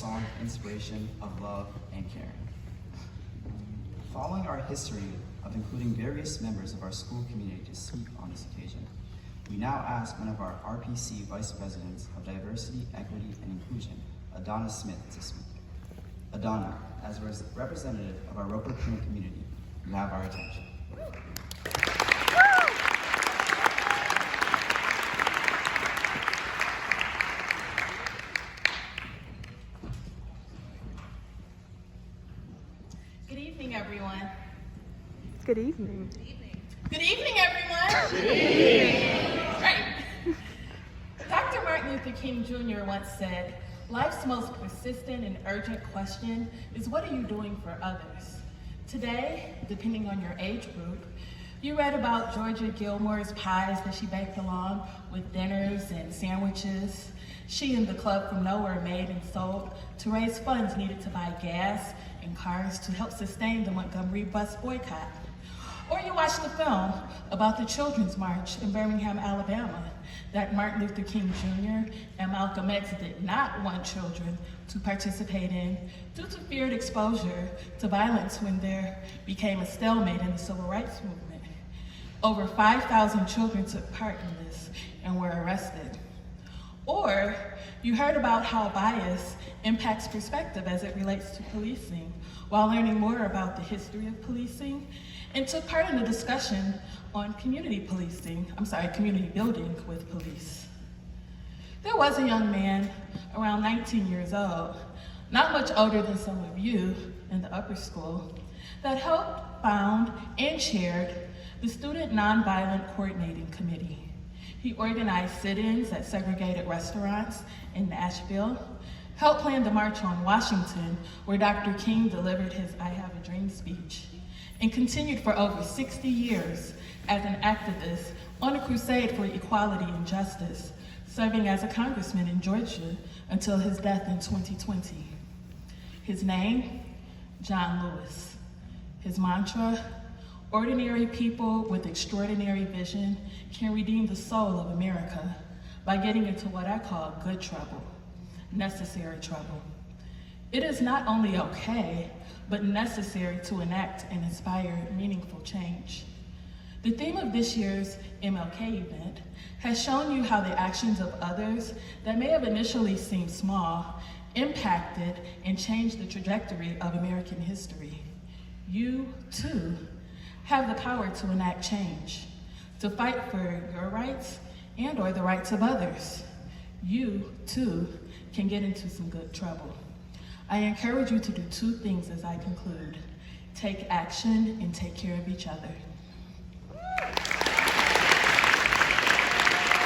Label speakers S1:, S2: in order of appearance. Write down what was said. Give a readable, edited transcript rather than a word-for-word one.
S1: song of inspiration, of love, and caring. Following our history of including various members of our school community to speak on this occasion, we now ask one of our RPC Vice Presidents of Diversity, Equity, and Inclusion, Adana Smith, to speak. Adana, as a representative of our Roper Creek community, you have our attention.
S2: Good evening, everyone.
S3: Good evening.
S2: Good evening, everyone. Good evening. Right. Dr. Martin Luther King Jr. once said, "Life's most persistent and urgent question is, what are you doing for others?" Today, depending on your age group, you read about Georgia Gilmore's pies that she baked along with dinners and sandwiches she and the club from nowhere made and sold to raise funds needed to buy gas and cars to help sustain the Montgomery bus boycott. Or you watched the film about the Children's March in Birmingham, Alabama, that Martin Luther King Jr. and Malcolm X did not want children to participate in due to feared exposure to violence when there became a stalemate in the civil rights movement. Over 5,000 children took part in this and were arrested. Or you heard about how bias impacts perspective as it relates to policing while learning more about the history of policing and took part in the discussion on community building with police. There was a young man around 19 years old, not much older than some of you in the upper school, that helped found and chaired the Student Nonviolent Coordinating Committee. He organized sit-ins at segregated restaurants in Nashville, helped plan the March on Washington, where Dr. King delivered his I Have a Dream speech, and continued for over 60 years as an activist on a crusade for equality and justice, serving as a congressman in Georgia until his death in 2020. His name, John Lewis. His mantra, ordinary people with extraordinary vision can redeem the soul of America by getting into what I call good trouble, necessary trouble. It is not only okay, but necessary to enact and inspire meaningful change. The theme of this year's MLK event has shown you how the actions of others that may have initially seemed small impacted and changed the trajectory of American history. You, too, have the power to enact change, to fight for your rights and or the rights of others. You, too, can get into some good trouble. I encourage you to do two things as I conclude. Take action and take care of each other.